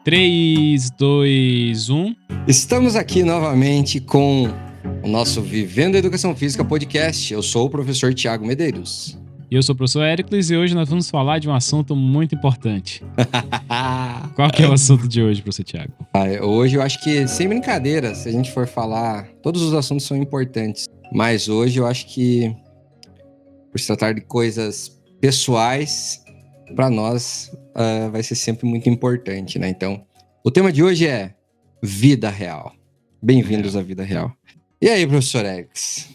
3, 2, 1. Estamos aqui novamente com o nosso Vivendo a Educação Física podcast. Eu sou o professor Thiago Medeiros. E eu sou o professor Éricles e hoje nós vamos falar de um assunto muito importante. Qual que é o assunto de hoje, professor Thiago? Hoje eu acho que, sem brincadeira, se a gente for falar, todos os assuntos são importantes. Mas hoje eu acho que, por se tratar de coisas pessoais, para nós vai ser sempre muito importante, né? Então, o tema de hoje é vida real. Bem-vindos à vida real. E aí, professor Alex?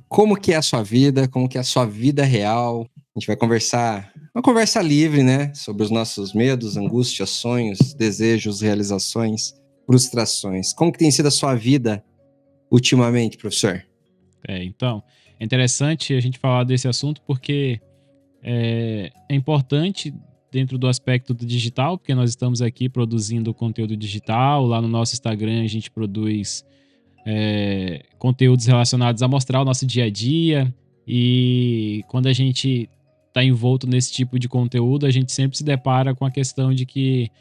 Como que é a sua vida? Como que é a sua vida real? A gente vai conversar, uma conversa livre, né? Sobre os nossos medos, angústias, sonhos, desejos, realizações, frustrações. Como que tem sido a sua vida ultimamente, professor? Então, é interessante a gente falar desse assunto porque é importante dentro do aspecto do digital, porque nós estamos aqui produzindo conteúdo digital. Lá no nosso Instagram a gente produz conteúdos relacionados a mostrar o nosso dia a dia, e quando a gente está envolto nesse tipo de conteúdo, a gente sempre se depara com a questão de que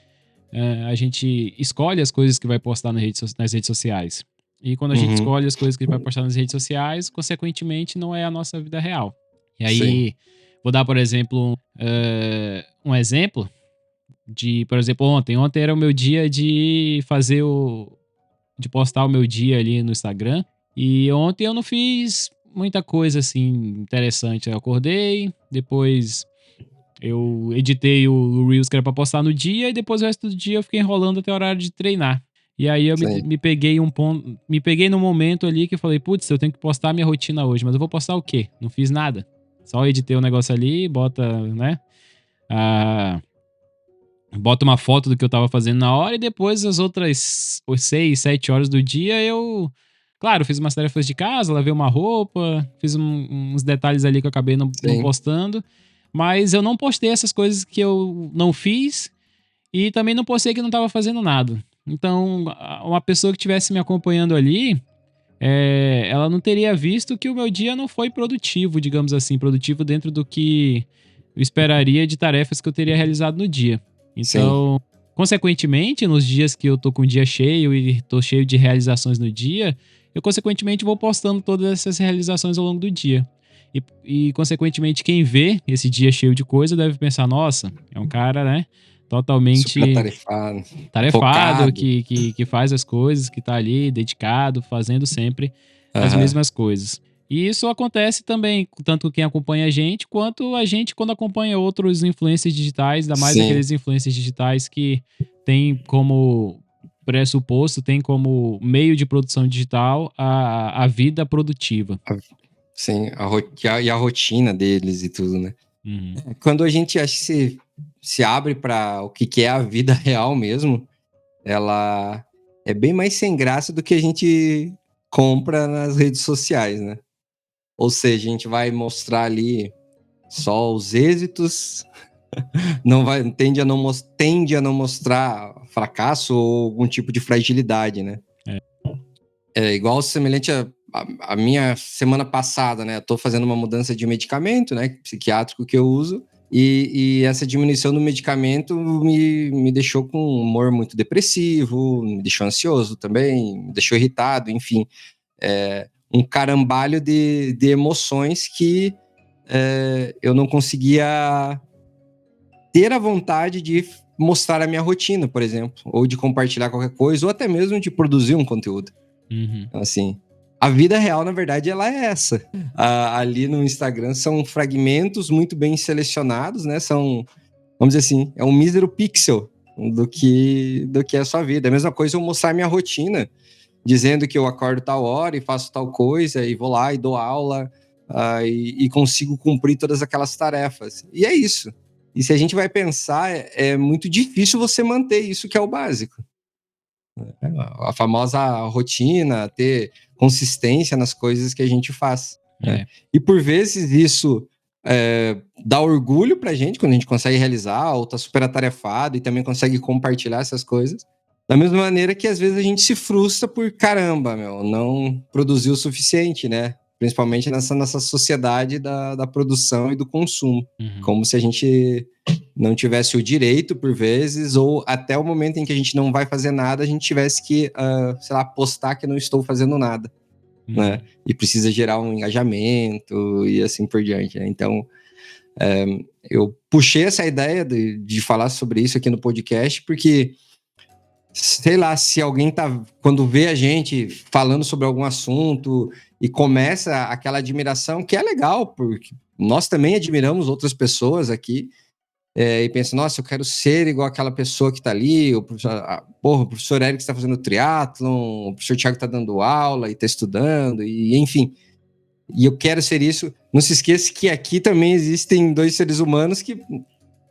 a gente escolhe as coisas que vai postar nas redes sociais. E quando a gente escolhe as coisas que vai postar nas redes sociais, consequentemente não é a nossa vida real. E aí, vou dar, por exemplo, um exemplo de, por exemplo, ontem. Ontem era o meu dia de de postar o meu dia ali no Instagram. E ontem eu não fiz muita coisa assim interessante. Eu acordei, depois eu editei o Reels que era pra postar no dia, e depois o resto do dia eu fiquei enrolando até o horário de treinar. E aí eu me peguei me peguei num momento ali que eu falei, putz, eu tenho que postar minha rotina hoje, mas eu vou postar o quê? Não fiz nada. Só editei o negócio ali, bota uma foto do que eu tava fazendo na hora, e depois as outras 6, 7 horas do dia eu, claro, fiz umas tarefas de casa, lavei uma roupa, fiz uns detalhes ali que eu acabei não postando, mas eu não postei essas coisas que eu não fiz, e também não postei que não tava fazendo nada. Então, uma pessoa que estivesse me acompanhando ali, ela não teria visto que o meu dia não foi produtivo, digamos assim, produtivo dentro do que eu esperaria de tarefas que eu teria realizado no dia. Então, consequentemente, nos dias que eu tô com o dia cheio e tô cheio de realizações no dia, eu consequentemente vou postando todas essas realizações ao longo do dia. E consequentemente, quem vê esse dia cheio de coisa deve pensar, nossa, é um cara, né, totalmente super tarefado, que faz as coisas, que tá ali dedicado, fazendo sempre as mesmas coisas. E isso acontece também, tanto quem acompanha a gente, quanto a gente quando acompanha outros influencers digitais, ainda mais aqueles influencers digitais que tem como pressuposto, tem como meio de produção digital a vida produtiva. Sim, e a rotina deles e tudo, né? Quando a gente acha que se abre para o que é a vida real mesmo, ela é bem mais sem graça do que a gente compra nas redes sociais, né? Ou seja, a gente vai mostrar ali só os êxitos, tende a não mostrar fracasso ou algum tipo de fragilidade, né? É igual semelhante a minha semana passada, né? Eu tô fazendo uma mudança de medicamento, né? Psiquiátrico que eu uso. E essa diminuição do medicamento me deixou com um humor muito depressivo, me deixou ansioso também, me deixou irritado, enfim. Um carambalho de emoções que eu não conseguia ter a vontade de mostrar a minha rotina, por exemplo, ou de compartilhar qualquer coisa, ou até mesmo de produzir um conteúdo. Então, assim, a vida real, na verdade, ela é essa. Ali no Instagram são fragmentos muito bem selecionados, né? São, vamos dizer assim, é um mísero pixel do que é a sua vida. É a mesma coisa eu mostrar minha rotina, dizendo que eu acordo tal hora e faço tal coisa, e vou lá e dou aula, e consigo cumprir todas aquelas tarefas. E é isso. E se a gente vai pensar, é muito difícil você manter isso que é o básico. A famosa rotina, ter consistência nas coisas que a gente faz. Né? E por vezes isso dá orgulho pra gente quando a gente consegue realizar, ou tá super atarefado e também consegue compartilhar essas coisas. Da mesma maneira que às vezes a gente se frustra por caramba, não produziu o suficiente, né? Principalmente nessa sociedade da produção e do consumo. Como se a gente não tivesse o direito, por vezes, ou até o momento em que a gente não vai fazer nada, a gente tivesse que, sei lá, postar que não estou fazendo nada, né? E precisa gerar um engajamento e assim por diante, né? Então, eu puxei essa ideia de falar sobre isso aqui no podcast, porque, sei lá, se alguém quando vê a gente falando sobre algum assunto e começa aquela admiração, que é legal, porque nós também admiramos outras pessoas aqui, e pensa, nossa, eu quero ser igual aquela pessoa que tá ali, o professor Eric está fazendo triatlon, o professor Thiago tá dando aula e tá estudando, e enfim, e eu quero ser isso. Não se esqueça que aqui também existem 2 seres humanos que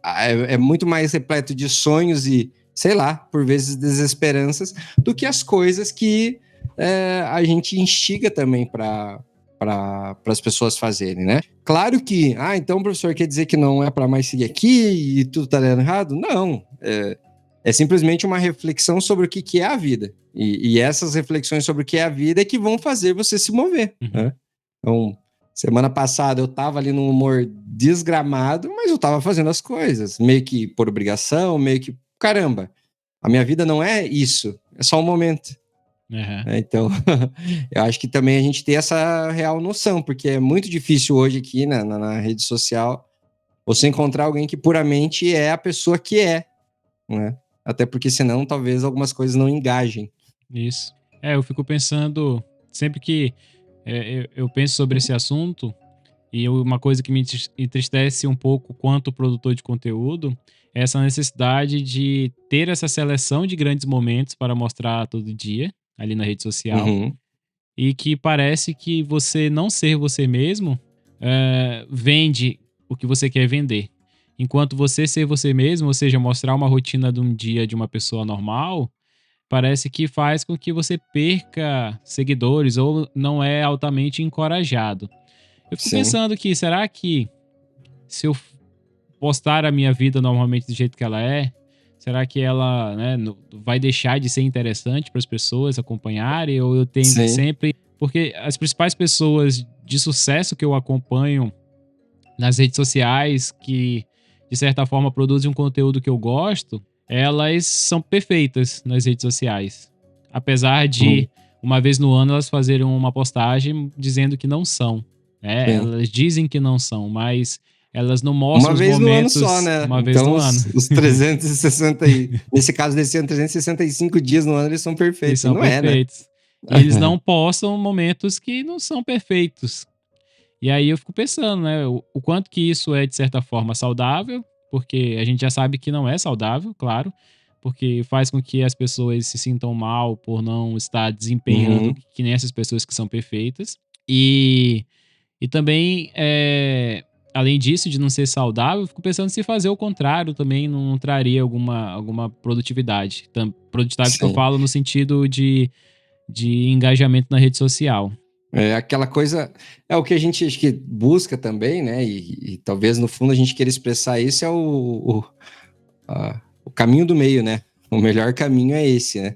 é muito mais repleto de sonhos e, sei lá, por vezes desesperanças, do que as coisas que a gente instiga também para as pessoas fazerem, né? Claro que, então o professor quer dizer que não é para mais seguir aqui e tudo tá dando errado? Não, é simplesmente uma reflexão sobre o que é a vida. E essas reflexões sobre o que é a vida é que vão fazer você se mover, né? Então, semana passada eu tava ali num humor desgramado, mas eu tava fazendo as coisas, meio que por obrigação, meio que, caramba, a minha vida não é isso, é só um momento. Então, eu acho que também a gente tem essa real noção, porque é muito difícil hoje aqui na rede social você encontrar alguém que puramente é a pessoa que é, né? Até porque senão talvez algumas coisas não engajem. Isso. Eu fico pensando, sempre que eu penso sobre esse assunto, e uma coisa que me entristece um pouco quanto produtor de conteúdo é essa necessidade de ter essa seleção de grandes momentos para mostrar todo dia ali na rede social, e que parece que você não ser você mesmo vende o que você quer vender. Enquanto você ser você mesmo, ou seja, mostrar uma rotina de um dia de uma pessoa normal, parece que faz com que você perca seguidores ou não é altamente encorajado. Eu fico pensando que, será que se eu postar a minha vida normalmente do jeito que ela é, será que ela, né, vai deixar de ser interessante para as pessoas acompanharem? Ou eu tenho que sempre... Porque as principais pessoas de sucesso que eu acompanho nas redes sociais, que de certa forma produzem um conteúdo que eu gosto, elas são perfeitas nas redes sociais. Apesar de, uma vez no ano, elas fazerem uma postagem dizendo que não são. Elas dizem que não são, mas elas não mostram os momentos... Uma vez no ano só, né? Uma vez no ano. Os 360 nesse caso, desse ano, 365 dias no ano, eles são perfeitos. Eles são perfeitos. Né? E eles não postam momentos que não são perfeitos. E aí eu fico pensando, né? O quanto que isso é, de certa forma, saudável, porque a gente já sabe que não é saudável, claro, porque faz com que as pessoas se sintam mal por não estar desempenhando que nem essas pessoas que são perfeitas. E também, além disso, de não ser saudável, eu fico pensando se fazer o contrário também não traria alguma produtividade. Produtividade que eu falo no sentido de engajamento na rede social. Aquela coisa, é o que a gente acho que busca também, né? E talvez no fundo a gente queira expressar isso, é o caminho do meio, né? O melhor caminho é esse, né?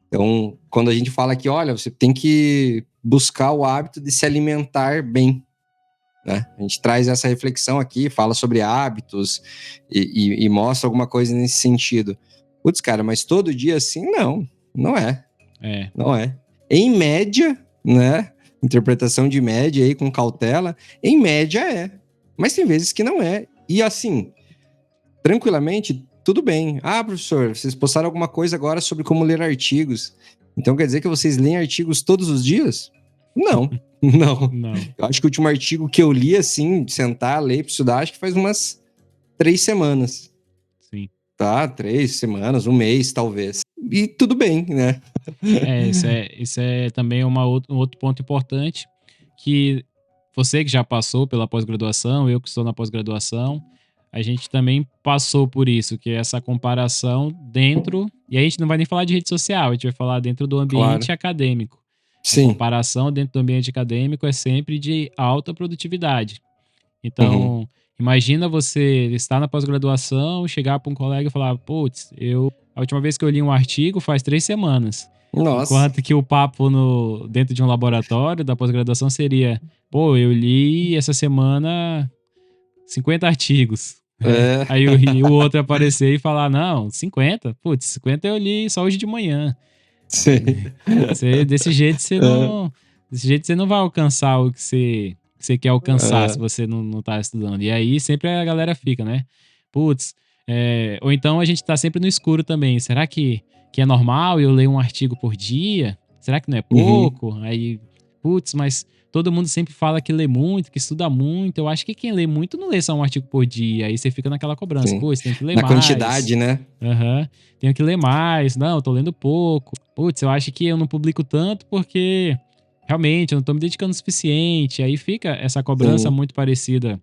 Então, quando a gente fala que, olha, você tem que buscar o hábito de se alimentar bem, né? A gente traz essa reflexão aqui, fala sobre hábitos e mostra alguma coisa nesse sentido. Putz, cara, mas todo dia assim? Não é. Não é. Em média, né? Interpretação de média aí com cautela, em média é. Mas tem vezes que não é. E assim, tranquilamente, tudo bem. Professor, vocês postaram alguma coisa agora sobre como ler artigos. Então quer dizer que vocês leem artigos todos os dias? Não. Eu acho que o último artigo que eu li, assim, de sentar, ler, para estudar, acho que faz umas 3 semanas. Sim. Tá, 3 semanas, um mês, talvez. E tudo bem, né? Isso é também um outro ponto importante, que você que já passou pela pós-graduação, eu que estou na pós-graduação, a gente também passou por isso, que é essa comparação dentro... E a gente não vai nem falar de rede social, a gente vai falar dentro do ambiente acadêmico. Sim. A comparação dentro do ambiente acadêmico é sempre de alta produtividade. Então, imagina você estar na pós-graduação, chegar para um colega e falar, putz, a última vez que eu li um artigo faz 3 semanas. Nossa. Enquanto que o papo dentro de um laboratório da pós-graduação seria, eu li essa semana 50 artigos. Aí o outro aparecer e falar, não, 50? Putz, 50 eu li só hoje de manhã. Sim. Desse jeito você não vai alcançar o que você quer alcançar se você não tá estudando. E aí sempre a galera fica, né? Putz, ou então a gente tá sempre no escuro também. Será que é normal eu ler um artigo por dia? Será que não é pouco? Aí, putz, mas todo mundo sempre fala que lê muito, que estuda muito. Eu acho que quem lê muito não lê só um artigo por dia. Aí você fica naquela cobrança. Pô, você tem que ler Na mais. quantidade, né? Tenho que ler mais. Não, eu tô lendo pouco. Putz, eu acho que eu não publico tanto porque realmente eu não tô me dedicando o suficiente. Aí fica essa cobrança muito parecida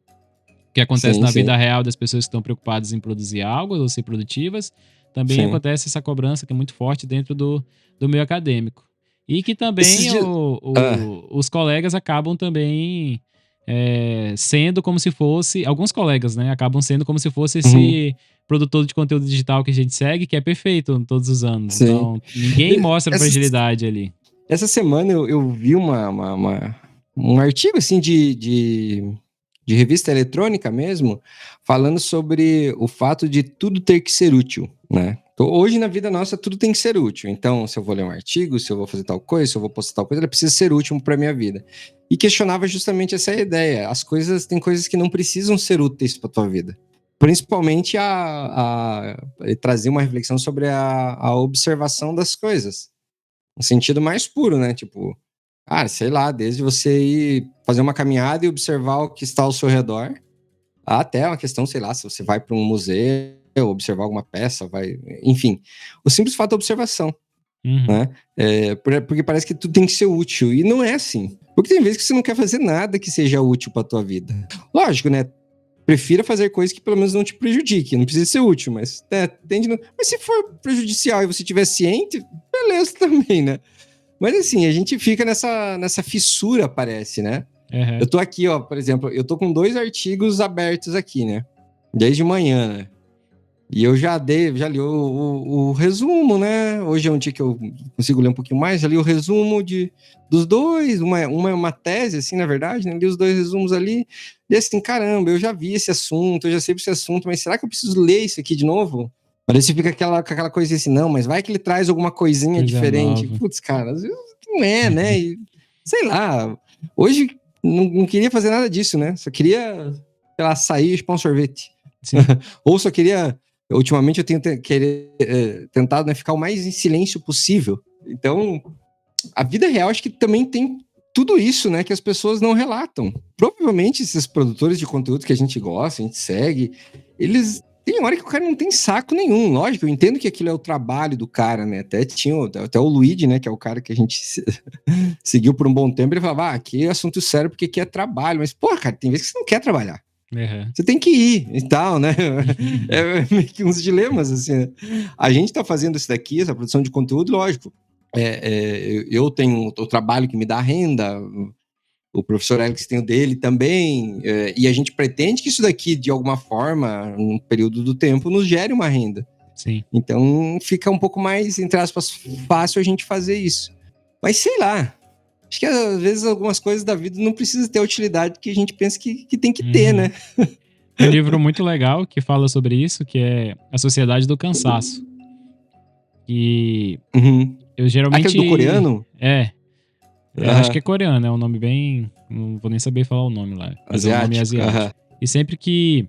que acontece na vida real das pessoas que estão preocupadas em produzir algo ou ser produtivas. Também acontece essa cobrança que é muito forte dentro do meio acadêmico. E que também os colegas acabam também sendo como se fosse... Alguns colegas, né? Acabam sendo como se fosse esse produtor de conteúdo digital que a gente segue, que é perfeito todos os anos. Sim. Então, ninguém mostra fragilidade ali. Essa semana eu vi um artigo, assim, de revista eletrônica mesmo, falando sobre o fato de tudo ter que ser útil, né? Então, hoje na vida nossa tudo tem que ser útil. Então, se eu vou ler um artigo, se eu vou fazer tal coisa, se eu vou postar tal coisa, ela precisa ser útil para minha vida. E questionava justamente essa ideia. Tem coisas que não precisam ser úteis para tua vida. Principalmente trazer uma reflexão sobre a observação das coisas. No sentido mais puro, né? Tipo, sei lá, desde você ir fazer uma caminhada e observar o que está ao seu redor, até uma questão, sei lá, se você vai para um museu, observar alguma peça, enfim, o simples fato da observação, né? Porque parece que tudo tem que ser útil, e não é assim. Porque tem vezes que você não quer fazer nada que seja útil para tua vida. Lógico, né? Prefira fazer coisas que pelo menos não te prejudiquem. Não precisa ser útil, mas mas se for prejudicial e você estiver ciente, beleza também, né? Mas assim, a gente fica nessa fissura, parece, né? Eu tô aqui, ó, por exemplo, eu tô com 2 artigos abertos aqui, né? Desde manhã, né? E eu já li o resumo, né? Hoje é um dia que eu consigo ler um pouquinho mais, já li o resumo dos dois, uma é uma tese, assim, na verdade, né? Li os 2 resumos ali, e assim, caramba, eu já vi esse assunto, eu já sei esse assunto, mas será que eu preciso ler isso aqui de novo? Parece que fica aquela coisa assim, não, mas vai que ele traz alguma coisinha diferente. Putz, cara, às vezes não é, né? E, sei lá, hoje não queria fazer nada disso, né? Só queria, sei lá, sair e chupar um sorvete. Ou só queria... Ultimamente eu tenho tentado, né, ficar o mais em silêncio possível. Então, a vida real acho que também tem tudo isso, né, que as pessoas não relatam. Provavelmente esses produtores de conteúdo que a gente gosta, a gente segue, eles... Tem hora que o cara não tem saco nenhum, lógico, eu entendo que aquilo é o trabalho do cara, né, até o Luigi, né, que é o cara que a gente seguiu por um bom tempo, ele falava, aqui é assunto sério porque aqui é trabalho, mas, pô, cara, tem vezes que você não quer trabalhar. Você tem que ir e tal, né? É meio que uns dilemas, assim, né? A gente tá fazendo isso daqui, essa produção de conteúdo, lógico. Eu tenho o trabalho que me dá renda, o professor Alex tem o dele também, e a gente pretende que isso daqui, de alguma forma, num período do tempo, nos gere uma renda. Sim. Então fica um pouco mais, entre aspas, fácil a gente fazer isso. Mas sei lá, acho que às vezes algumas coisas da vida não precisam ter a utilidade que a gente pensa que tem que ter, né? Tem um livro muito legal que fala sobre isso, que é A Sociedade do Cansaço. E eu geralmente... Aquele do coreano? Eu acho que é coreano, é um nome bem... Não vou nem saber falar o nome lá. Mas é um nome asiático. E sempre que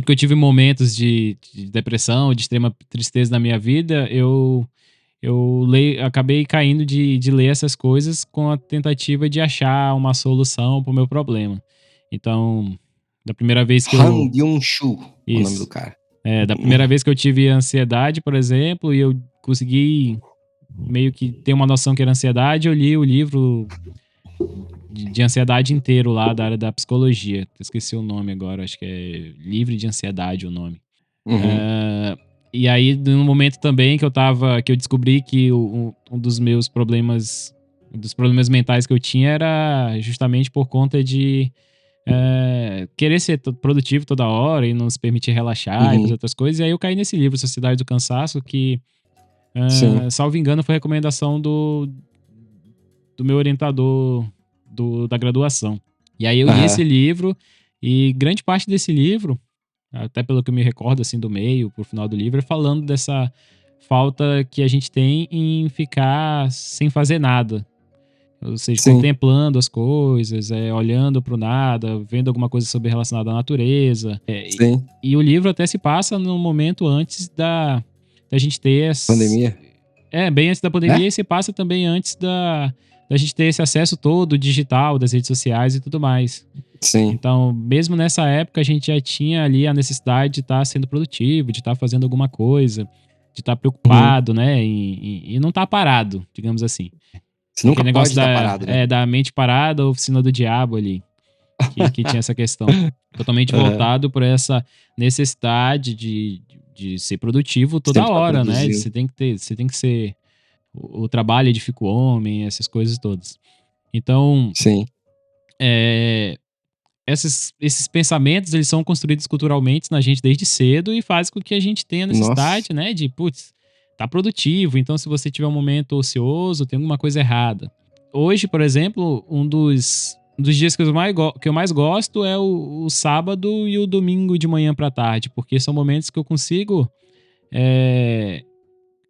eu tive momentos de depressão, de extrema tristeza na minha vida, eu acabei caindo de ler essas coisas com a tentativa de achar uma solução pro meu problema. Então, da primeira vez que Han Byung-Chul, o nome do cara. Da primeira vez que eu tive ansiedade, por exemplo, e eu consegui meio que ter uma noção que era ansiedade, eu li o livro de ansiedade inteiro lá da área da psicologia. Esqueci o nome agora, acho que é Livre de Ansiedade o nome. E aí, no momento também que eu descobri que um dos meus problemas, mentais que eu tinha era justamente por conta de querer ser produtivo toda hora e não se permitir relaxar e fazer outras coisas. E aí eu caí nesse livro, Sociedade do Cansaço, que, salvo engano, foi recomendação do meu orientador da graduação. E aí eu li esse livro, e grande parte desse livro até pelo que eu me recordo, assim, do meio, pro final do livro, falando dessa falta que a gente tem em ficar sem fazer nada. Ou seja, Sim, contemplando as coisas, olhando pro nada, vendo alguma coisa sobre relacionada à natureza. sim. E o livro até se passa no momento antes da gente ter Pandemia. bem antes da É? pandemia, e se passa também antes da gente ter esse acesso todo digital das redes sociais e tudo mais. Sim. Então, mesmo nessa época, a gente já tinha ali a necessidade de estar sendo produtivo, de estar fazendo alguma coisa, de estar Uhum. preocupado, né? E não estar parado, digamos assim. Você nunca Aquele negócio pode estar parado, né? da mente parada, a oficina do diabo ali, que tinha essa questão. Totalmente Aham. voltado por essa necessidade de ser produtivo toda Sempre tá hora, né? produzindo. Você tem que ser. O trabalho edifica o homem, essas coisas todas. Então, Sim. é, esses pensamentos, eles são construídos culturalmente na gente desde cedo e faz com que a gente tenha Nossa. necessidade, né, de, putz, tá produtivo, então se você tiver um momento ocioso, tem alguma coisa errada. Hoje, por exemplo, um dos dias que que eu mais gosto é o sábado e o domingo de manhã pra tarde, porque são momentos que eu consigo é,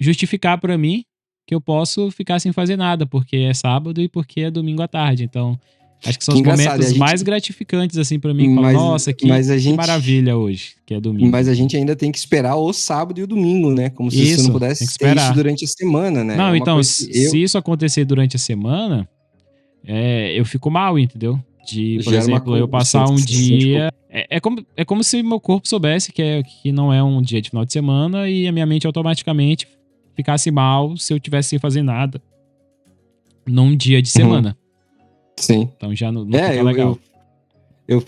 justificar pra mim que eu posso ficar sem fazer nada, porque é sábado e porque é domingo à tarde. Então, acho que são Que os engraçado. E a momentos gente. mais gratificantes, assim, pra mim, que eu falo, Mas, nossa, mas a que gente. maravilha hoje, que é domingo. Mas a gente ainda tem que esperar o sábado e o domingo, né? Como se você não Isso, tem que pudesse ter isso esperar. durante a semana, né? É Não, uma então, coisa que se isso acontecer durante a semana, eu fico mal, entendeu? De, por gera uma. exemplo, eu Você passar um se sente dia. É como se meu corpo soubesse que não é um dia de final de semana e a minha mente automaticamente ficasse mal se eu tivesse sem fazer nada num dia de Uhum. semana. Sim. Então já não É, fica legal. eu,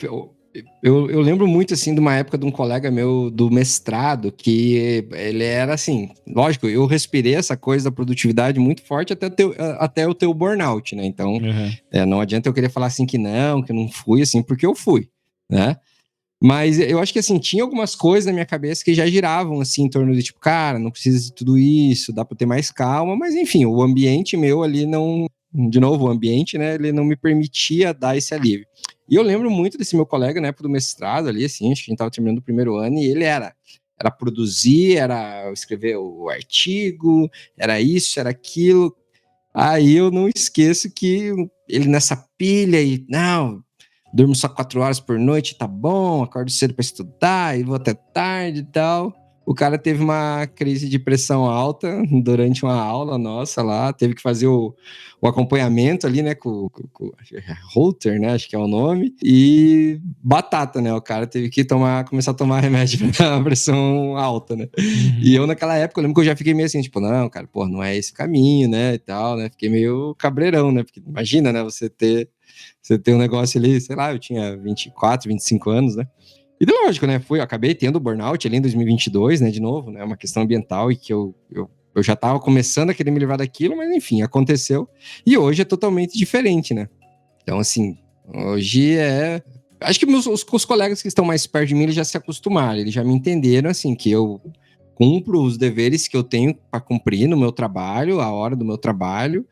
eu lembro muito, assim, de uma época de um colega meu do mestrado, que ele era assim, lógico, eu respirei essa coisa da produtividade muito forte até eu ter o burnout, né? Então, Uhum. não adianta eu querer falar assim que eu não fui, assim, porque eu fui, né? Mas eu acho que, assim, tinha algumas coisas na minha cabeça que já giravam, assim, em torno de, tipo, cara, não precisa de tudo isso, dá pra ter mais calma, mas, enfim, o ambiente meu ali não... De novo, o ambiente, né, ele não me permitia dar esse alívio. E eu lembro muito desse meu colega, na época do mestrado ali, assim, acho que a gente tava terminando o primeiro ano, e ele era produzir, era escrever o artigo, era isso, era aquilo. Aí eu não esqueço que ele nessa pilha e, não, durmo só 4 horas por noite, tá bom, acordo cedo para estudar e vou até tarde e tal. O cara teve uma crise de pressão alta durante uma aula nossa lá, teve que fazer o acompanhamento ali, né, com Holter, né, acho que é o nome, e batata, né, o cara teve que começar a tomar remédio pra pressão alta, né. E Uhum. eu naquela época, eu lembro que eu já fiquei meio assim, tipo, não, cara, pô, não é esse o caminho, né, e tal, né, fiquei meio cabreirão, né, porque imagina, né, você tem um negócio ali, sei lá, eu tinha 24, 25 anos, né? E lógico, né? Acabei tendo burnout ali em 2022, né? De novo, né? Uma questão ambiental e que eu já tava começando a querer me livrar daquilo, mas enfim, aconteceu. E hoje é totalmente diferente, né? Então, assim, hoje é. Acho que os colegas que estão mais perto de mim, eles já se acostumaram, eles já me entenderam, assim, que eu cumpro os deveres que eu tenho para cumprir no meu trabalho, a hora do meu trabalho,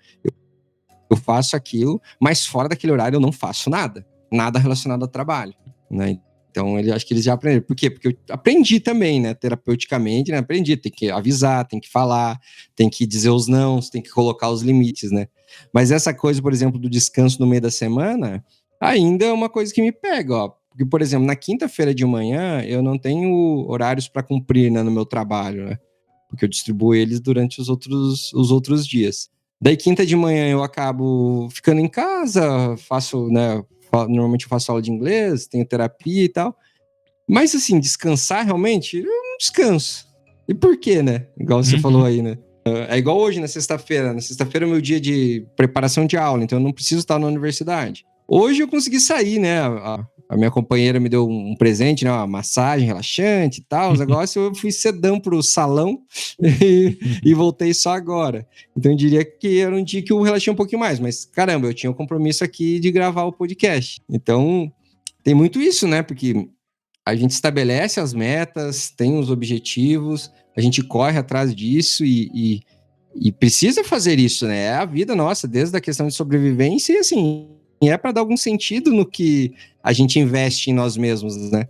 eu faço aquilo, mas fora daquele horário eu não faço nada. Nada relacionado ao trabalho, né? Então, acho que eles já aprenderam. Por quê? Porque eu aprendi também, né? Terapeuticamente, né? Aprendi. Tem que avisar, tem que falar, tem que dizer os nãos, tem que colocar os limites, né? Mas essa coisa, por exemplo, do descanso no meio da semana, ainda é uma coisa que me pega, ó. Porque, por exemplo, na quinta-feira de manhã, eu não tenho horários para cumprir, né, no meu trabalho, né? Porque eu distribuo eles durante os outros dias. Daí, quinta de manhã, eu acabo ficando em casa, faço, né? Normalmente eu faço aula de inglês, tenho terapia e tal. Mas, assim, descansar realmente, eu não descanso. E por quê, né? Igual você falou Uhum. aí, né? É igual hoje, na sexta-feira. Na sexta-feira é meu dia de preparação de aula, então eu não preciso estar na universidade. Hoje eu consegui sair, né? A minha companheira me deu um presente, né? Uma massagem relaxante e tal, os negócios. Eu fui cedão pro salão e voltei só agora. Então eu diria que era um dia que eu relaxei um pouquinho mais, mas caramba, eu tinha um compromisso aqui de gravar o podcast. Então tem muito isso, né? Porque a gente estabelece as metas, tem os objetivos, a gente corre atrás disso e precisa fazer isso, né? É a vida nossa, desde a questão de sobrevivência e assim, é para dar algum sentido no que a gente investe em nós mesmos, né?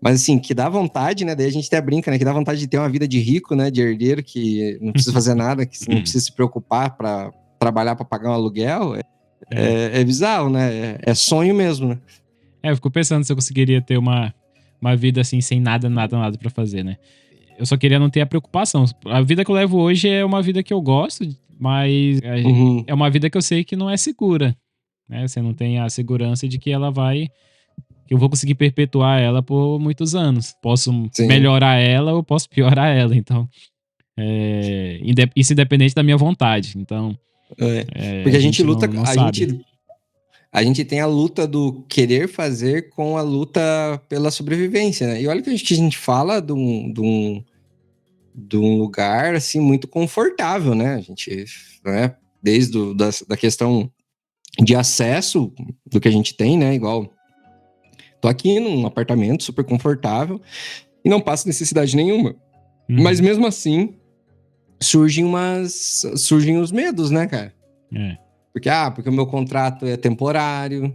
Mas assim, que dá vontade, né? Daí a gente até brinca, né? Que dá vontade de ter uma vida de rico, né? De herdeiro, que não precisa fazer nada, que não precisa se preocupar para trabalhar para pagar um aluguel. É bizarro, né? É sonho mesmo, né? Eu fico pensando se eu conseguiria ter uma vida assim, sem nada pra fazer, né? Eu só queria não ter a preocupação. A vida que eu levo hoje é uma vida que eu gosto, mas é uma vida que eu sei que não é segura, né? Você não tem a segurança de que ela vai... que eu vou conseguir perpetuar ela por muitos anos. Posso melhorar ela ou posso piorar ela, então... isso independente da minha vontade, então... Porque a gente luta... não sabe. A gente tem a luta do querer fazer com a luta pela sobrevivência, né? E olha que a gente fala de um lugar, assim, muito confortável, né? A gente, né? Desde da questão de acesso do que a gente tem, né? Igual, tô aqui num apartamento super confortável e não passo necessidade nenhuma. Mas mesmo assim, surgem os medos, né, cara? Porque o meu contrato é temporário,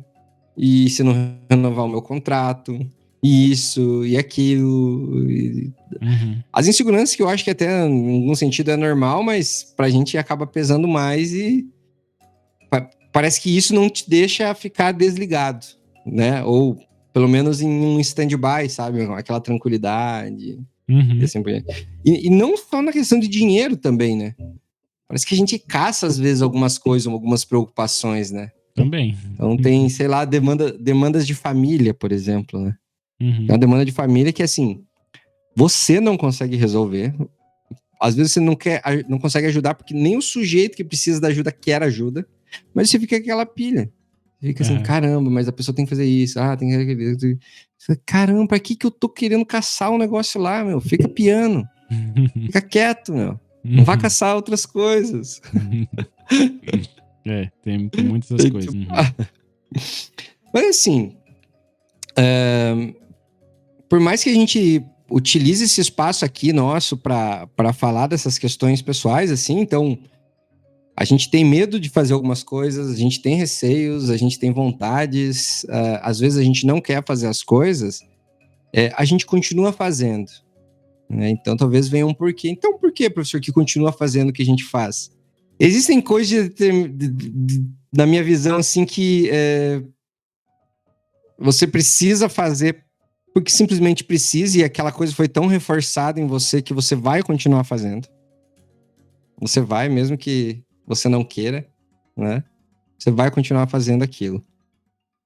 e se não renovar o meu contrato, e isso e aquilo. As inseguranças que eu acho que até em algum sentido é normal, mas pra gente acaba pesando mais e parece que isso não te deixa ficar desligado, né? Ou pelo menos em um stand-by, sabe? Aquela tranquilidade. E assim por diante. E não só na questão de dinheiro também, né? Parece que a gente caça, às vezes, algumas coisas, algumas preocupações, né? Também. Então tem, sei lá, demandas de família, por exemplo, né? É uma demanda de família que, assim, você não consegue resolver. Às vezes você não consegue ajudar porque nem o sujeito que precisa da ajuda quer ajuda. Mas você fica com aquela pilha. Você fica assim, caramba, mas a pessoa tem que fazer isso. Tem que fazer aquilo. Caramba, pra que eu tô querendo caçar um negócio lá, meu? Fica piano. Fica quieto, meu. Não vá caçar outras coisas. Tem muitas essas coisas. Mas assim, por mais que a gente utilize esse espaço aqui nosso para falar dessas questões pessoais, assim, então a gente tem medo de fazer algumas coisas, a gente tem receios, a gente tem vontades, às vezes a gente não quer fazer as coisas, a gente continua fazendo. Né? Então talvez venha um porquê. Então por que, professor, que continua fazendo o que a gente faz? Existem coisas na minha visão assim que você precisa fazer porque simplesmente precisa e aquela coisa foi tão reforçada em você que você vai continuar fazendo. Você vai, mesmo que você não queira, né? Você vai continuar fazendo aquilo.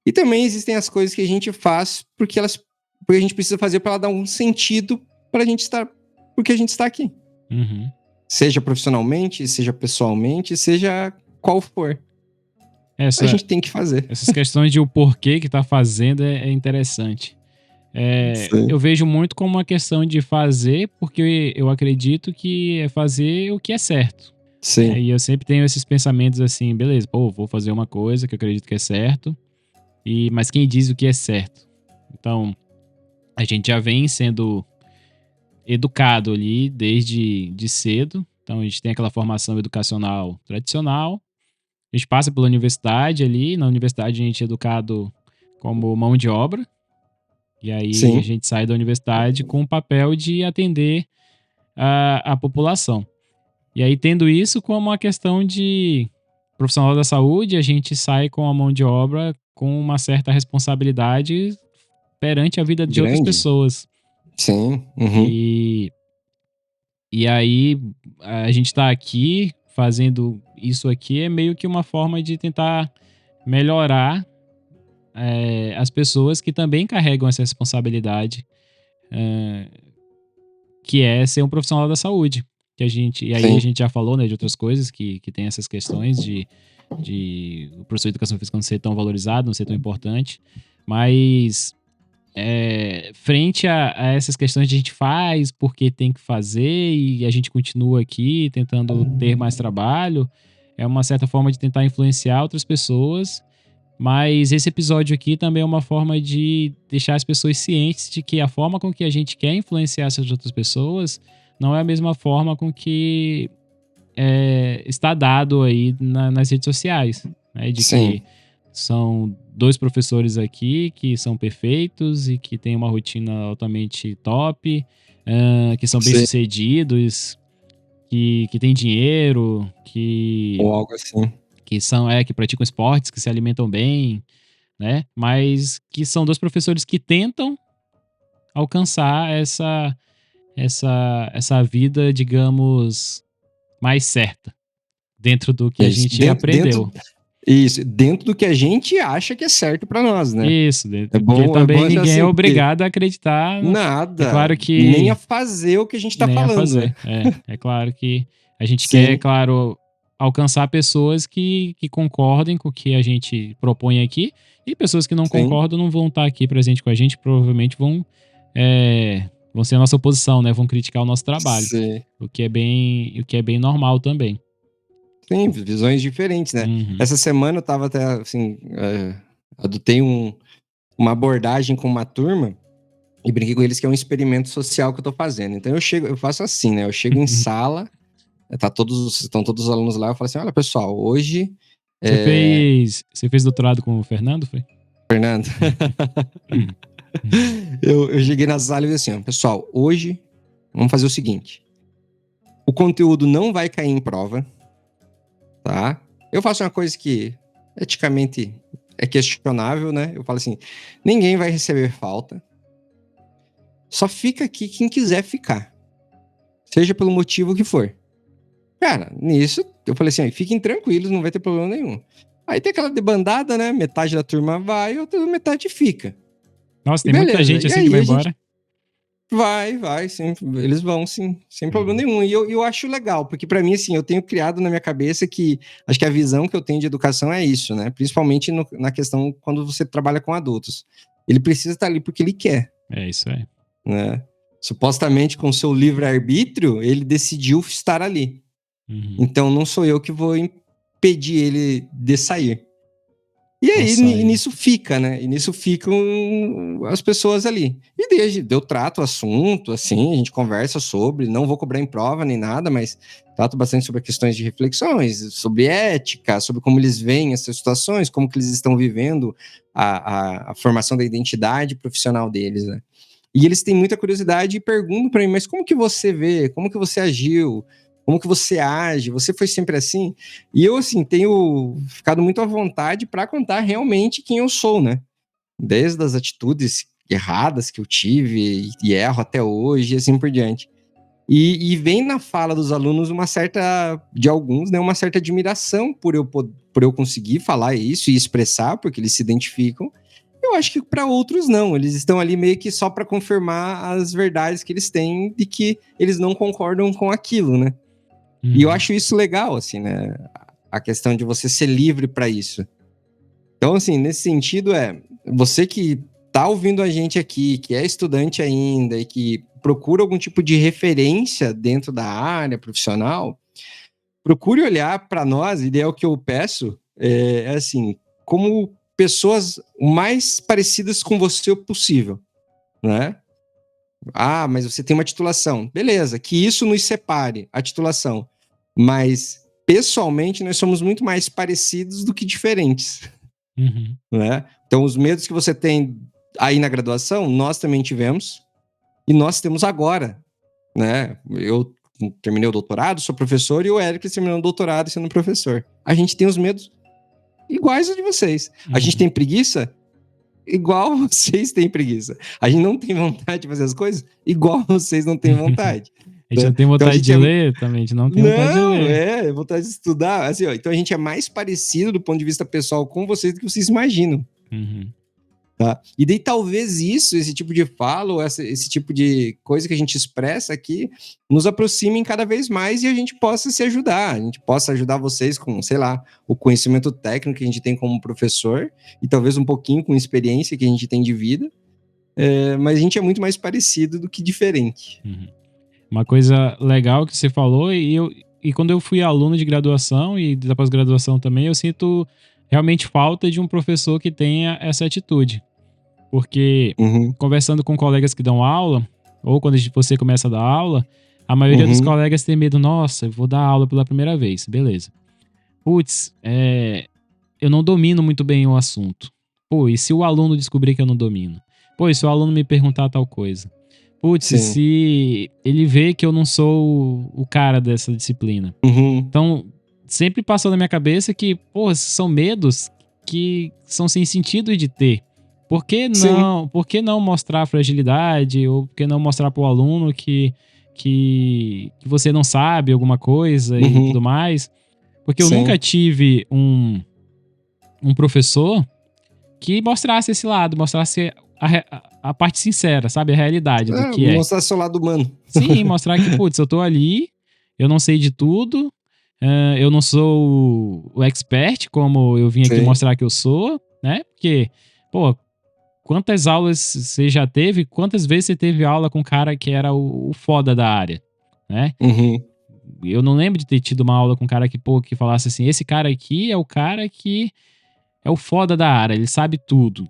E também existem as coisas que a gente faz porque a gente precisa fazer para ela dar um sentido para a gente estar, porque a gente está aqui. Seja profissionalmente, seja pessoalmente, seja qual for. A gente tem que fazer. Essas questões de o porquê que tá fazendo é interessante. Eu vejo muito como uma questão de fazer, porque eu acredito que é fazer o que é certo. Sim. E eu sempre tenho esses pensamentos assim, beleza, vou fazer uma coisa que eu acredito que é certo, mas quem diz o que é certo? Então, a gente já vem sendo educado ali desde cedo. Então, a gente tem aquela formação educacional tradicional. A gente passa pela universidade ali. Na universidade, a gente é educado como mão de obra. E aí, a gente sai da universidade com o papel de atender a população. E aí, tendo isso como uma questão de profissional da saúde, a gente sai com a mão de obra com uma certa responsabilidade perante a vida de outras pessoas. Sim. E aí, a gente tá aqui fazendo isso aqui é meio que uma forma de tentar melhorar as pessoas que também carregam essa responsabilidade, que é ser um profissional da saúde. E aí a gente já falou, né, de outras coisas que tem essas questões de o professor de educação física não ser tão valorizado, não ser tão importante, mas frente a essas questões de a gente faz porque tem que fazer e a gente continua aqui tentando ter mais trabalho, é uma certa forma de tentar influenciar outras pessoas, mas esse episódio aqui também é uma forma de deixar as pessoas cientes de que a forma com que a gente quer influenciar essas outras pessoas não é a mesma forma com que está dado aí nas redes sociais, né? De que são 2 professores aqui que são perfeitos e que têm uma rotina altamente top, que são bem-sucedidos, que têm dinheiro, Ou algo assim. que praticam esportes, que se alimentam bem, né? Mas que são 2 professores que tentam alcançar essa vida, digamos, mais certa, dentro do que a gente aprendeu. Dentro do que a gente acha que é certo pra nós, né? Isso, porque também ninguém é obrigado a acreditar. Nada. É claro que... Nem a fazer o que a gente tá falando, né? É claro que a gente quer, claro, alcançar pessoas que concordem com o que a gente propõe aqui, e pessoas que não concordam não vão estar aqui presente com a gente, provavelmente vão ser a nossa oposição, né? Vão criticar o nosso trabalho. Sim. O que é bem normal também. Sim, visões diferentes, né? Essa semana eu tava até, assim, adotei uma abordagem com uma turma e brinquei com eles que é um experimento social que eu tô fazendo. Então eu faço assim, né? Eu chego em sala, estão todos os alunos lá, eu falo assim, olha, pessoal, hoje... Você fez doutorado com o Fernando, foi? Fernando. Eu cheguei na sala e disse assim, ó, pessoal, hoje vamos fazer o seguinte, o conteúdo não vai cair em prova, tá? Eu faço uma coisa que eticamente é questionável, né? Eu falo assim, ninguém vai receber falta, só fica aqui quem quiser ficar, seja pelo motivo que for. Cara, nisso eu falei assim, fiquem tranquilos, não vai ter problema nenhum. Aí tem aquela debandada, né? Metade da turma vai, outra metade fica. Nossa, tem muita gente assim que vai embora. Vai, sim. Eles vão, sim, sem problema nenhum. E eu acho legal, porque pra mim, assim, eu tenho criado na minha cabeça que acho que a visão que eu tenho de educação é isso, né? Principalmente na questão quando você trabalha com adultos. Ele precisa estar ali porque ele quer. É isso aí. Né? Supostamente, com o seu livre-arbítrio, ele decidiu estar ali. Então, não sou eu que vou impedir ele de sair. E aí, nisso fica, né? E nisso ficam as pessoas ali. E daí eu trato o assunto, assim, a gente conversa sobre, não vou cobrar em prova nem nada, mas trato bastante sobre questões de reflexões, sobre ética, sobre como eles veem essas situações, como que eles estão vivendo a formação da identidade profissional deles, né? E eles têm muita curiosidade e perguntam para mim, mas como que você vê? Como que você agiu? Como que você age? Você foi sempre assim? E eu, assim, tenho ficado muito à vontade para contar realmente quem eu sou, né? Desde as atitudes erradas que eu tive e erro até hoje e assim por diante. E vem na fala dos alunos de alguns, né, uma certa admiração por eu conseguir falar isso e expressar, porque eles se identificam. Eu acho que para outros não, eles estão ali meio que só para confirmar as verdades que eles têm de que eles não concordam com aquilo, né? E eu acho isso legal, assim, né? A questão de você ser livre para isso. Então, assim, nesse sentido você que tá ouvindo a gente aqui, que é estudante ainda e que procura algum tipo de referência dentro da área profissional, procure olhar para nós, e é o que eu peço, assim, como pessoas mais parecidas com você possível, né? Ah, mas você tem uma titulação. Beleza, que isso nos separe, a titulação. Mas, pessoalmente, nós somos muito mais parecidos do que diferentes. Né? Então, os medos que você tem aí na graduação, nós também tivemos. E nós temos agora. Né? Eu terminei o doutorado, sou professor, e o Eric terminou o doutorado sendo professor. A gente tem os medos iguais aos de vocês. A gente tem preguiça igual vocês têm preguiça. A gente não tem vontade de fazer as coisas igual vocês não têm vontade. A gente não tem vontade de ler também, a gente não tem vontade de ler. Vontade de estudar. Assim, ó, então a gente é mais parecido do ponto de vista pessoal com vocês do que vocês imaginam. Tá? E daí talvez esse tipo de fala, ou esse tipo de coisa que a gente expressa aqui, nos aproximem cada vez mais e a gente possa se ajudar. A gente possa ajudar vocês com, sei lá, o conhecimento técnico que a gente tem como professor e talvez um pouquinho com a experiência que a gente tem de vida. Mas a gente é muito mais parecido do que diferente. Uma coisa legal que você falou, e quando eu fui aluno de graduação e da pós-graduação também, eu sinto realmente falta de um professor que tenha essa atitude. Porque conversando com colegas que dão aula, ou quando você começa a dar aula, a maioria dos colegas tem medo, nossa, eu vou dar aula pela primeira vez, beleza. Putz, eu não domino muito bem o assunto. Pô, e se o aluno descobrir que eu não domino? Pô, e se o aluno me perguntar tal coisa? Putz, e se ele vê que eu não sou o cara dessa disciplina? Então, sempre passou na minha cabeça que, pô, são medos que são sem sentido de ter. Por que não mostrar fragilidade? Ou por que não mostrar pro aluno que você não sabe alguma coisa e tudo mais? Porque eu nunca tive um professor que mostrasse esse lado, mostrasse a parte sincera, sabe? A realidade do que é. Mostrar seu lado humano. Sim, mostrar que, putz, eu tô ali, eu não sei de tudo, eu não sou o expert, como eu vim aqui mostrar que eu sou, né? Porque, pô, quantas aulas você já teve, quantas vezes você teve aula com um cara que era o foda da área, né? Eu não lembro de ter tido uma aula com um cara que, pô, que falasse assim, esse cara aqui é o cara que é o foda da área, ele sabe tudo.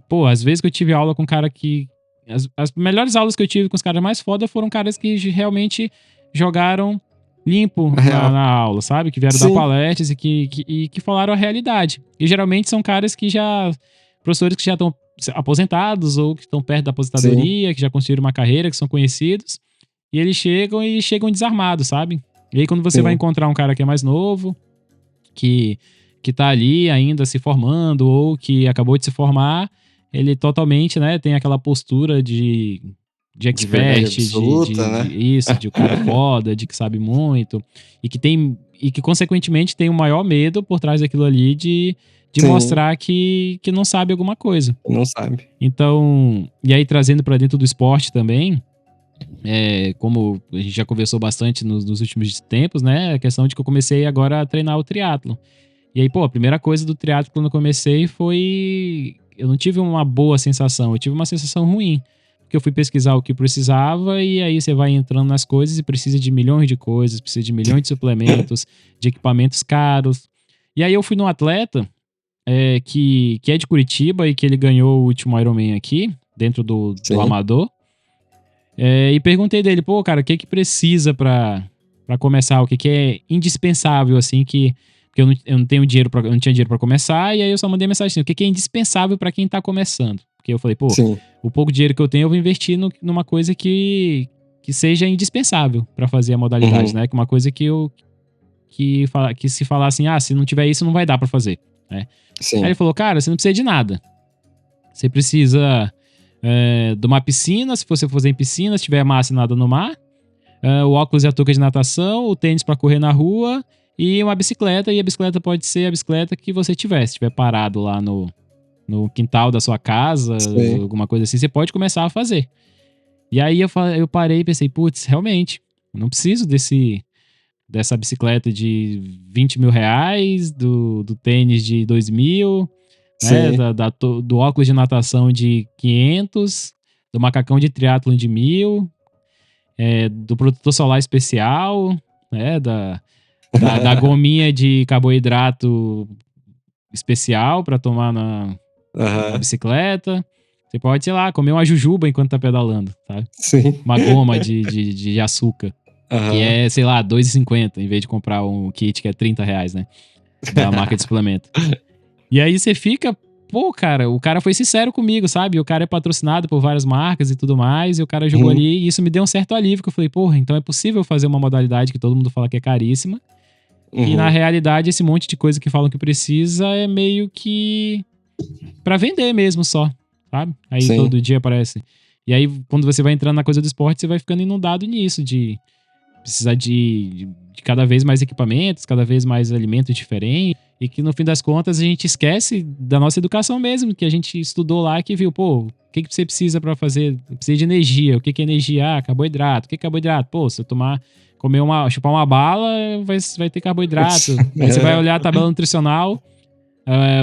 Pô, às vezes que eu tive aula com um cara que... As melhores aulas que eu tive com os caras mais foda foram caras que realmente jogaram limpo na aula, sabe? Que vieram dar palestras e que falaram a realidade. E geralmente são caras que já... Professores que já estão aposentados ou que estão perto da aposentadoria, que já construíram uma carreira, que são conhecidos. E eles chegam desarmados, sabe? E aí quando você vai encontrar um cara que é mais novo, que tá ali ainda se formando ou que acabou de se formar, ele totalmente, né, tem aquela postura de expert, de um cara foda, de que sabe muito, e que consequentemente tem o maior medo por trás daquilo ali de mostrar que não sabe alguma coisa. Não sabe. Então, e aí trazendo pra dentro do esporte também, como a gente já conversou bastante nos últimos tempos, né, a questão de que eu comecei agora a treinar o triatlo. E aí, pô, a primeira coisa do triatlo quando eu comecei foi... Eu não tive uma boa sensação, eu tive uma sensação ruim. Porque eu fui pesquisar o que precisava e aí você vai entrando nas coisas e precisa de milhões de coisas, precisa de milhões de suplementos, de equipamentos caros. E aí eu fui num atleta que é de Curitiba e que ele ganhou o último Ironman aqui, dentro do Amador. E perguntei dele, pô, cara, o que precisa pra começar? O que é indispensável, assim, porque eu não tenho dinheiro eu não tinha dinheiro pra começar, e aí eu só mandei mensagem assim, o que é indispensável pra quem tá começando? Porque eu falei, pô, o pouco dinheiro que eu tenho eu vou investir numa coisa que seja indispensável pra fazer a modalidade, né? Que uma coisa que se falar assim, se não tiver isso não vai dar pra fazer, né? Aí ele falou, cara, você não precisa de nada. Você precisa de uma piscina, se você fazer em piscina, se tiver massa e nada no mar, o óculos e a touca de natação, o tênis pra correr na rua e uma bicicleta, e a bicicleta pode ser a bicicleta que você tiver. Se estiver parado lá no quintal da sua casa, alguma coisa assim, você pode começar a fazer. E aí eu parei e pensei, putz, realmente, eu não preciso dessa bicicleta de 20 mil reais, do tênis de 2 mil, né, do óculos de natação de 500, do macacão de triatlon de 1.000, do protetor solar especial, né, da gominha de carboidrato especial pra tomar na bicicleta. Você pode, sei lá, comer uma jujuba enquanto tá pedalando, sabe? Uma goma de açúcar. Que é, sei lá, R$2,50, em vez de comprar um kit que é R$30, né? Da marca de suplemento. E aí você fica, pô, cara, o cara foi sincero comigo, sabe? O cara é patrocinado por várias marcas e tudo mais, e o cara jogou ali, e isso me deu um certo alívio, que eu falei, porra, então é possível fazer uma modalidade que todo mundo fala que é caríssima, e na realidade esse monte de coisa que falam que precisa é meio que pra vender mesmo só, sabe? Aí todo dia aparece. E aí quando você vai entrando na coisa do esporte, você vai ficando inundado nisso, de precisar de cada vez mais equipamentos, cada vez mais alimentos diferentes, e que no fim das contas a gente esquece da nossa educação mesmo, que a gente estudou lá, que viu, pô, o que você precisa pra fazer? Precisa de energia. O que é energia? Carboidrato. O que é carboidrato? Pô, se eu chupar uma bala, vai ter carboidrato. Aí você vai olhar a tabela nutricional,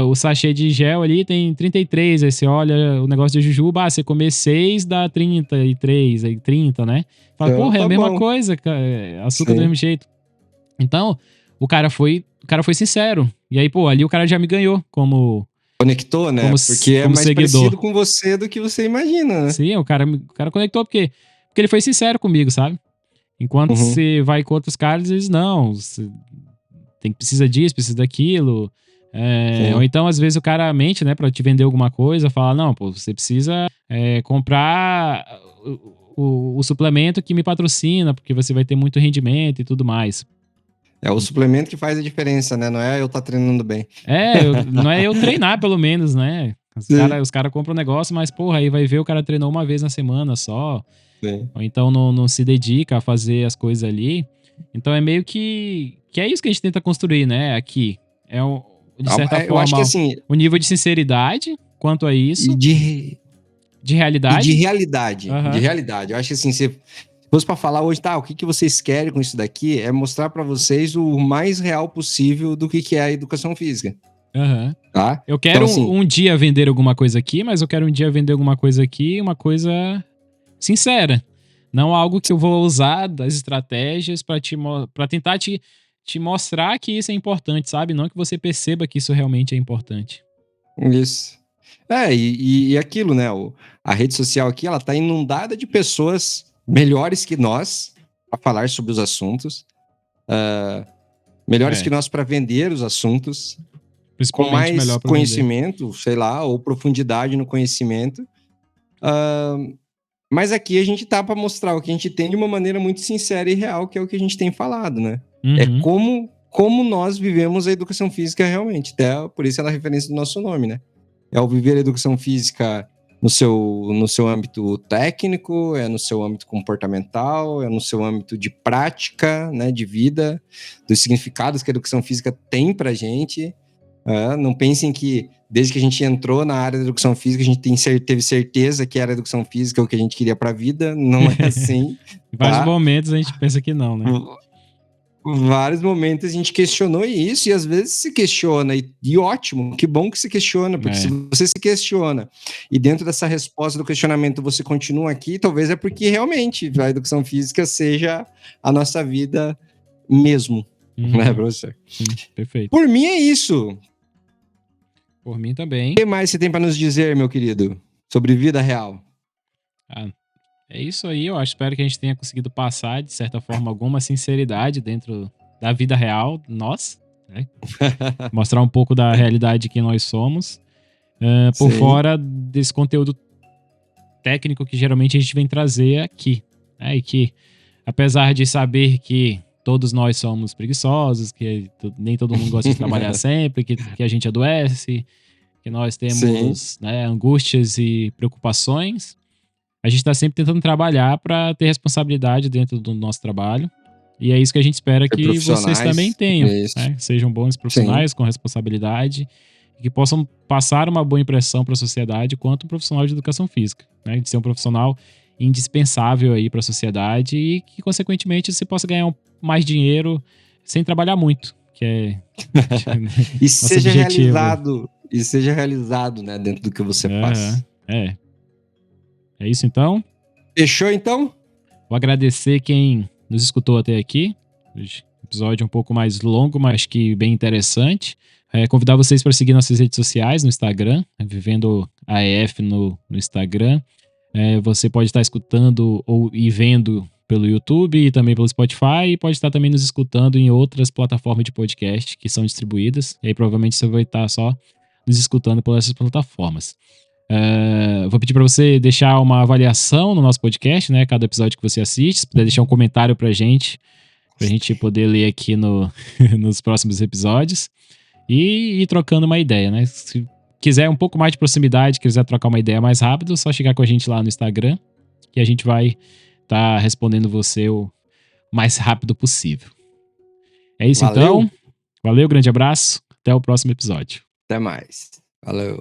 o sachê de gel ali tem 33, aí você olha o negócio de jujuba, você comer 6 dá 33, aí 30, né? Fala, porra, é a mesma coisa, açúcar do mesmo jeito. Então, o cara foi sincero. E aí, pô, ali o cara já me ganhou como... Conectou, né? Porque é mais seguidor. Parecido com você do que você imagina, né? Sim, o cara conectou porque ele foi sincero comigo, sabe? Enquanto você vai com outros caras, eles não... precisa disso, precisa daquilo. Ou então, às vezes, o cara mente, né, pra te vender alguma coisa, fala, não, pô, você precisa comprar o suplemento que me patrocina, porque você vai ter muito rendimento e tudo mais. É o suplemento que faz a diferença, né? Não é eu estar treinando bem. Não é eu treinar, pelo menos, né? Os cara compram um negócio, mas, porra, aí vai ver o cara treinou uma vez na semana só. Sim. Ou então não se dedica a fazer as coisas ali. Então é meio que é isso que a gente tenta construir, né? Aqui. De certa Eu acho que forma, assim. o nível de sinceridade quanto a isso. De realidade. E de realidade. Uhum. De realidade. Eu acho que assim, se fosse pra falar hoje, tá, o que vocês querem com isso daqui é mostrar pra vocês o mais real possível do que é a educação física. Uhum. Tá? Eu quero então, assim, um dia vender alguma coisa aqui, mas eu quero um dia vender alguma coisa aqui, uma coisa sincera. Não algo que eu vou usar das estratégias pra tentar te mostrar que isso é importante, sabe? Não que você perceba que isso realmente é importante. Isso. E aquilo, né? A rede social aqui, ela tá inundada de pessoas melhores que nós para falar sobre os assuntos, melhores que nós para vender os assuntos, com mais conhecimento, vender. Sei lá, ou profundidade no conhecimento. Mas aqui a gente tá para mostrar o que a gente tem de uma maneira muito sincera e real, que é o que a gente tem falado, né? Uhum. É como nós vivemos a educação física realmente. Até por isso ela é a referência do nosso nome, né? É o viver a educação física no seu âmbito técnico, é no seu âmbito comportamental, é no seu âmbito de prática, né, de vida, dos significados que a educação física tem pra gente. Não pensem que desde que a gente entrou na área da educação física, a gente teve certeza que era a educação física o que a gente queria pra vida. Não é assim. Em vários momentos a gente pensa que não, né? Vários momentos a gente questionou isso e às vezes se questiona, e ótimo, que bom que se questiona, porque se você se questiona e dentro dessa resposta do questionamento você continua aqui, talvez é porque realmente a educação física seja a nossa vida mesmo, né, professor? Sim, perfeito. Por mim é isso. Por mim também. O que mais você tem para nos dizer, meu querido, sobre vida real? É isso aí, eu espero que a gente tenha conseguido passar, de certa forma, alguma sinceridade dentro da vida real, nós, né? Mostrar um pouco da realidade que nós somos, por fora desse conteúdo técnico que geralmente a gente vem trazer aqui, né? E que, apesar de saber que todos nós somos preguiçosos, que nem todo mundo gosta de trabalhar sempre, que a gente adoece, que nós temos, né, angústias e preocupações, a gente está sempre tentando trabalhar para ter responsabilidade dentro do nosso trabalho. E é isso que a gente espera que vocês também tenham. Né? Sejam bons profissionais com responsabilidade e que possam passar uma boa impressão para a sociedade quanto um profissional de educação física. Né? De ser um profissional indispensável aí para a sociedade e que, consequentemente, você possa ganhar mais dinheiro sem trabalhar muito. Que é e seja realizado. E seja realizado, né, dentro do que você faz. É isso então? Fechou então? Vou agradecer quem nos escutou até aqui. Episódio um pouco mais longo, mas que bem interessante. Convidar vocês para seguir nossas redes sociais no Instagram, Vivendo AEF no Instagram. Você pode estar escutando e vendo pelo YouTube e também pelo Spotify, e pode estar também nos escutando em outras plataformas de podcast que são distribuídas. E aí provavelmente você vai estar só nos escutando por essas plataformas. Vou pedir para você deixar uma avaliação no nosso podcast, né? Cada episódio que você assiste, se puder deixar um comentário pra gente poder ler aqui nos próximos episódios e ir trocando uma ideia, né? Se quiser um pouco mais de proximidade, quiser trocar uma ideia mais rápido, é só chegar com a gente lá no Instagram, que a gente vai estar respondendo você o mais rápido possível. É isso então. Valeu, grande abraço. Até o próximo episódio. Até mais. Valeu.